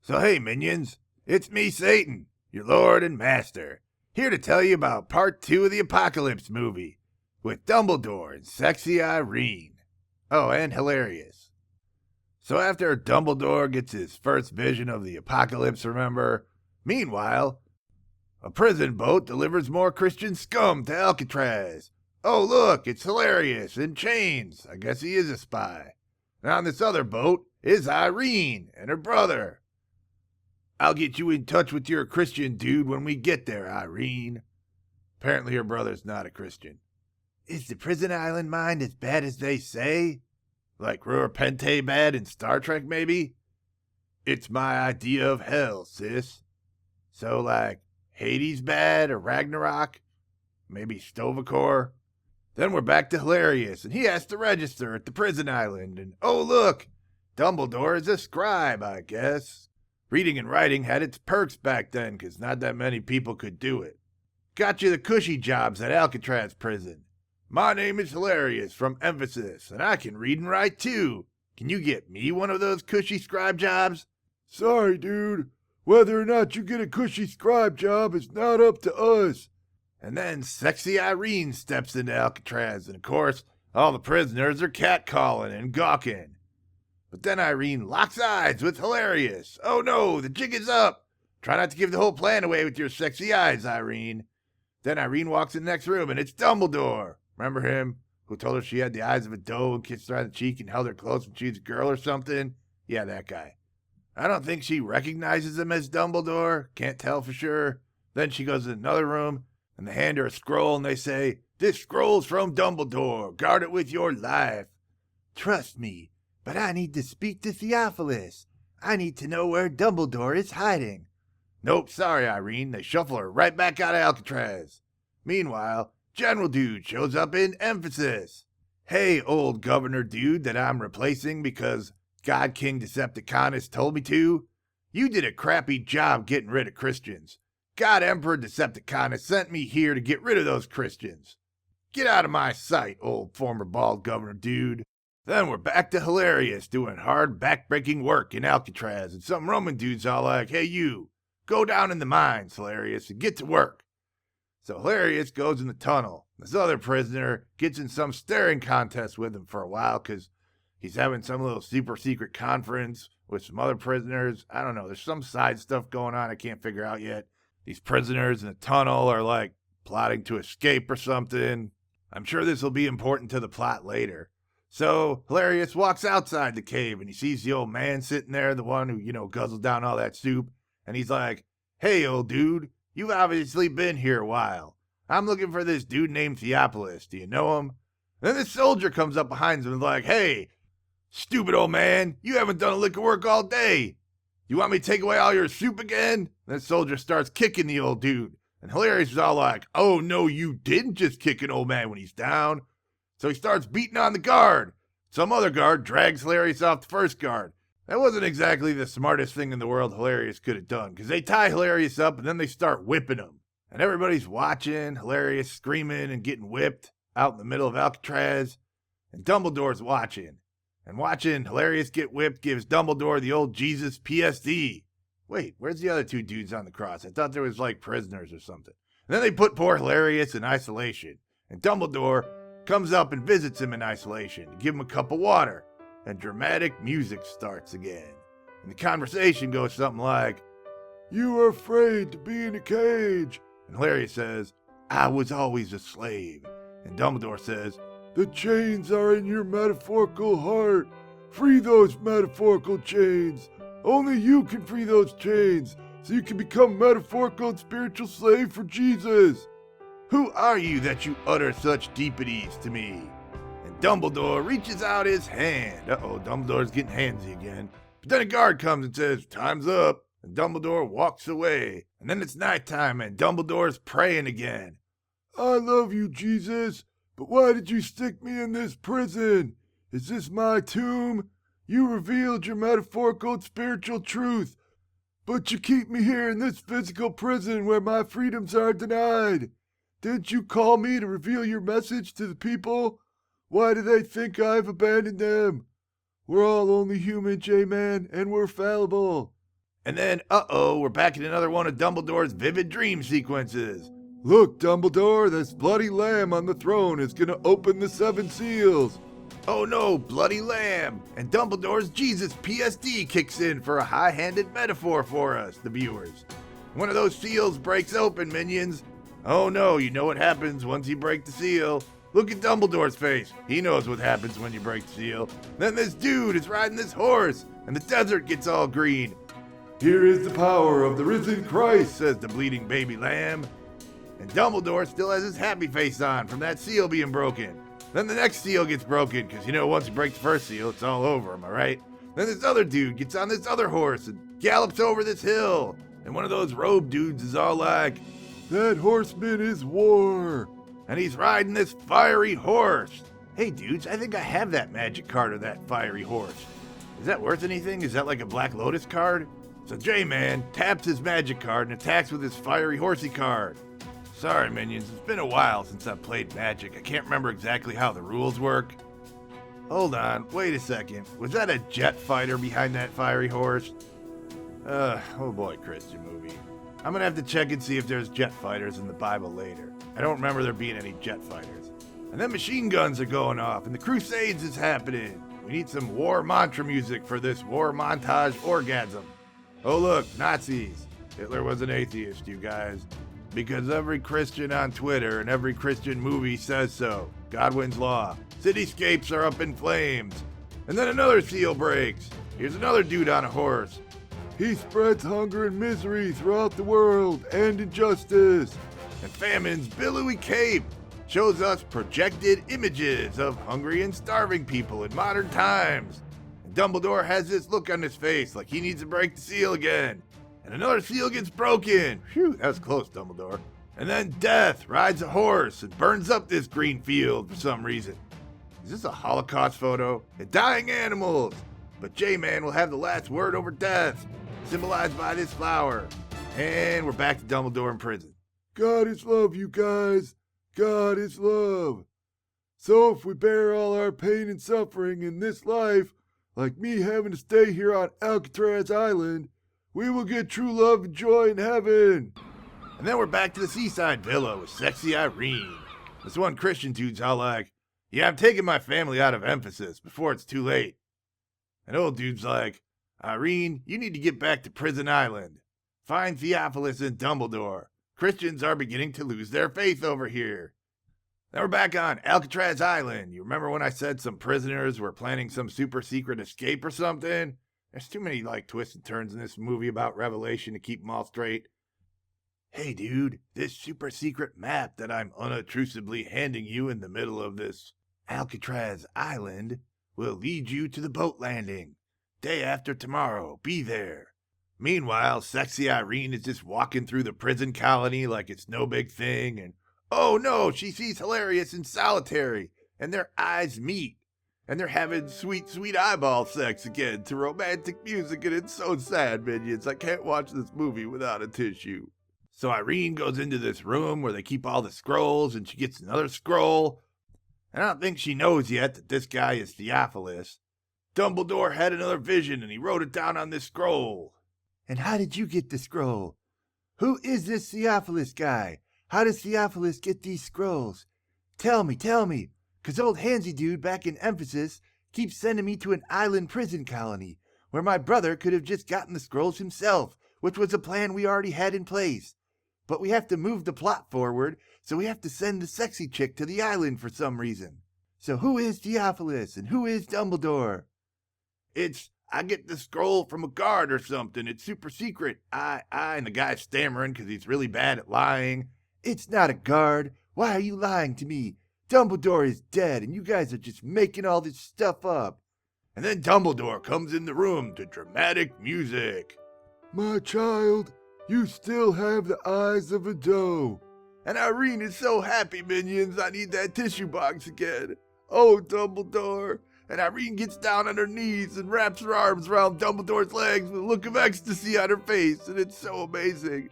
So hey minions, it's me Satan, your lord and master, here to tell you about part 2 of the Apocalypse movie, with Dumbledore and sexy Irene. Oh, and hilarious. So after Dumbledore gets his first vision of the apocalypse, remember? Meanwhile, a prison boat delivers more Christian scum to Alcatraz. Oh look, it's hilarious, in chains. I guess he is a spy. And on this other boat is Irene and her brother. I'll get you in touch with your Christian dude when we get there, Irene. Apparently her brother's not a Christian. Is the prison island mine as bad as they say? Like Rura Penthe bad in Star Trek, maybe? It's my idea of hell, sis. So, like, Hades bad or Ragnarok? Maybe Stovacor? Then we're back to Hilarious, and he has to register at the prison island, and oh look, Dumbledore is a scribe, I guess. Reading and writing had its perks back then, because not that many people could do it. Got you the cushy jobs at Alcatraz prison. My name is Hilarious from Emphasis, and I can read and write too. Can you get me one of those cushy scribe jobs? Sorry, dude. Whether or not you get a cushy scribe job is not up to us. And then sexy Irene steps into Alcatraz, and of course, all the prisoners are catcalling and gawking. But then Irene locks eyes with Hilarious. Oh no, the jig is up. Try not to give the whole plan away with your sexy eyes, Irene. Then Irene walks in the next room, and it's Dumbledore. Remember him? Who told her she had the eyes of a doe and kissed her on the cheek and held her close when she was a girl or something? Yeah, that guy. I don't think she recognizes him as Dumbledore. Can't tell for sure. Then she goes to another room, and they hand her a scroll, and they say, "This scroll's from Dumbledore. Guard it with your life." Trust me, but I need to speak to Theophilus. I need to know where Dumbledore is hiding. Nope, sorry, Irene. They shuffle her right back out of Alcatraz. Meanwhile, General Dude shows up in Emphasis. Hey, old Governor Dude that I'm replacing because God King Decepticonus told me to. You did a crappy job getting rid of Christians. God Emperor Decepticonus sent me here to get rid of those Christians. Get out of my sight, old former bald Governor Dude. Then we're back to Hilarious doing hard, back-breaking work in Alcatraz, and some Roman dude's all like, "Hey you, go down in the mines, Hilarious, and get to work." So Hilarious goes in the tunnel. This other prisoner gets in some staring contest with him for a while because he's having some little super secret conference with some other prisoners. I don't know, there's some side stuff going on I can't figure out yet. These prisoners in the tunnel are like plotting to escape or something. I'm sure this will be important to the plot later. So Hilarious walks outside the cave and he sees the old man sitting there, the one who, guzzled down all that soup. And he's like, "Hey, old dude, you've obviously been here a while. I'm looking for this dude named Theophilus. Do you know him?" And then this soldier comes up behind him and is like, "Hey, stupid old man, you haven't done a lick of work all day. You want me to take away all your soup again?" And the soldier starts kicking the old dude. And Hilarious is all like, "Oh, no, you didn't just kick an old man when he's down." So he starts beating on the guard. Some other guard drags Hilarious off the first guard. That wasn't exactly the smartest thing in the world Hilarious could have done, because they tie Hilarious up and then they start whipping him. And everybody's watching, Hilarious screaming and getting whipped out in the middle of Alcatraz. And Dumbledore's watching. And watching Hilarious get whipped gives Dumbledore the old Jesus PSD. Wait, where's the other two dudes on the cross? I thought there was like prisoners or something. And then they put poor Hilarious in isolation. And Dumbledore comes up and visits him in isolation to give him a cup of water. And dramatic music starts again. And the conversation goes something like, "You are afraid to be in a cage." And Hilarious says, "I was always a slave." And Dumbledore says, "The chains are in your metaphorical heart. Free those metaphorical chains. Only you can free those chains, so you can become metaphorical and spiritual slave for Jesus." "Who are you that you utter such deepities to me?" And Dumbledore reaches out his hand. Uh-oh, Dumbledore's getting handsy again. But then a guard comes and says, "Time's up." And Dumbledore walks away. And then it's nighttime and Dumbledore's praying again. "I love you, Jesus, but why did you stick me in this prison? Is this my tomb? You revealed your metaphorical and spiritual truth, but you keep me here in this physical prison where my freedoms are denied. Didn't you call me to reveal your message to the people? Why do they think I've abandoned them? We're all only human, J-Man, and we're fallible." And then, we're back in another one of Dumbledore's vivid dream sequences. Look, Dumbledore, this bloody lamb on the throne is gonna open the 7 seals. Oh no, bloody lamb! And Dumbledore's Jesus PSD kicks in for a high-handed metaphor for us, the viewers. One of those seals breaks open, minions. Oh no, you know what happens once you break the seal. Look at Dumbledore's face. He knows what happens when you break the seal. Then this dude is riding this horse, and the desert gets all green. Here is the power of the risen Christ, Says the bleeding baby lamb. And Dumbledore still has his happy face on from that seal being broken. Then the next seal gets broken, because once you break the first seal, it's all over, am I right? Then this other dude gets on this other horse and gallops over this hill. And one of those robe dudes is all like, That horseman is war. and he's riding this fiery horse. Hey dudes, I think I have that magic card of that fiery horse. Is that worth anything? Is that like a Black Lotus card? So J-Man taps his magic card and attacks with his fiery horsey card. Sorry minions, it's been a while since I've played Magic. I can't remember exactly how the rules work. Hold on, wait a second. Was that a jet fighter behind that fiery horse? Oh boy, Christian movie. I'm gonna have to check and see if there's jet fighters in the Bible later. I don't remember there being any jet fighters. And then machine guns are going off and the Crusades is happening. We need some war mantra music for this war montage orgasm. Oh look, Nazis. Hitler was an atheist, you guys. Because every Christian on Twitter and every Christian movie says so. Godwin's Law. Cityscapes are up in flames. And then another seal breaks. Here's another dude on a horse. He spreads hunger and misery throughout the world and injustice. And Famine's billowy cape shows us projected images of hungry and starving people in modern times. And Dumbledore has this look on his face like he needs to break the seal again. And another seal gets broken. Phew, that was close, Dumbledore. And then Death rides a horse and burns up this green field for some reason. Is this a Holocaust photo? And dying animals. But J-Man will have the last word over death, symbolized by this flower. And we're back to Dumbledore in prison. God is love, you guys. God is love. So if we bear all our pain and suffering in this life, like me having to stay here on Alcatraz Island, we will get true love and joy in heaven. And then we're back to the seaside villa with sexy Irene. This one Christian dude's all like, yeah, I'm taking my family out of Emphasis before it's too late. And old dude's like, Irene, you need to get back to Prison Island. Find Theophilus and Dumbledore. Christians are beginning to lose their faith over here. Then we're back on Alcatraz Island. You remember when I said some prisoners were planning some super secret escape or something? There's too many twists and turns in this movie about Revelation to keep them all straight. Hey dude, this super secret map that I'm unobtrusively handing you in the middle of this Alcatraz Island will lead you to the boat landing. Day after tomorrow, be there. Meanwhile, sexy Irene is just walking through the prison colony like it's no big thing, and oh no, she sees Hilarious in solitary, and their eyes meet. And they're having sweet, sweet eyeball sex again to romantic music, and it's so sad, minions. I can't watch this movie without a tissue. So Irene goes into this room where they keep all the scrolls, and she gets another scroll. And I don't think she knows yet that this guy is Theophilus. Dumbledore had another vision, and he wrote it down on this scroll. And how did you get the scroll? Who is this Theophilus guy? How does Theophilus get these scrolls? Tell me. 'Cause old Handsy dude back in Emphasis keeps sending me to an island prison colony where my brother could have just gotten the scrolls himself, which was a plan we already had in place. But we have to move the plot forward, so we have to send the sexy chick to the island for some reason. So who is Theophilus and who is Dumbledore? I get the scroll from a guard or something. It's super secret. And the guy's stammering because he's really bad at lying. It's not a guard. Why are you lying to me? Dumbledore is dead, and you guys are just making all this stuff up. And then Dumbledore comes in the room to dramatic music. My child, you still have the eyes of a doe. And Irene is so happy, minions. I need that tissue box again. Oh, Dumbledore. And Irene gets down on her knees and wraps her arms around Dumbledore's legs with a look of ecstasy on her face, and it's so amazing.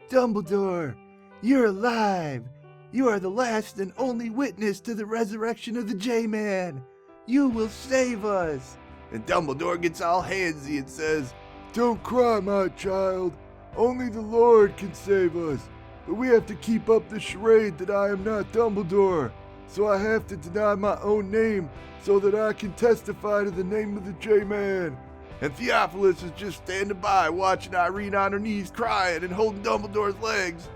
Dumbledore, you're alive. You are the last and only witness to the resurrection of the J-Man. You will save us. And Dumbledore gets all handsy and says, Don't cry, my child. Only the Lord can save us. But we have to keep up the charade that I am not Dumbledore. So I have to deny my own name so that I can testify to the name of the J-Man. And Theophilus is just standing by watching Irene on her knees crying and holding Dumbledore's legs.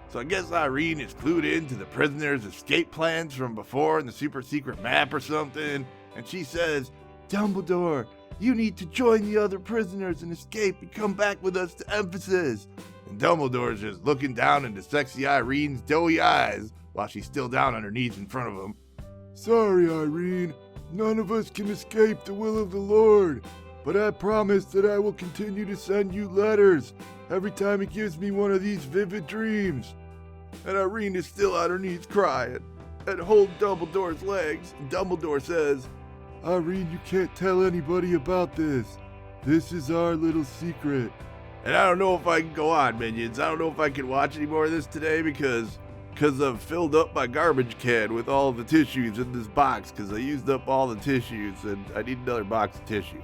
So I guess Irene is clued in to the prisoners' escape plans from before in the super secret map or something. And she says, Dumbledore, you need to join the other prisoners and escape and come back with us to Emphasis. And Dumbledore's just looking down into sexy Irene's doughy eyes while she's still down on her knees in front of him. Sorry, Irene. None of us can escape the will of the Lord. But I promise that I will continue to send you letters every time he gives me one of these vivid dreams. And Irene is still on her knees crying and holding Dumbledore's legs. And Dumbledore says, Irene, you can't tell anybody about this. This is our little secret. And I don't know if I can go on, minions. I don't know if I can watch any more of this today because I've filled up my garbage can with all the tissues in this box because I used up all the tissues and I need another box of tissue.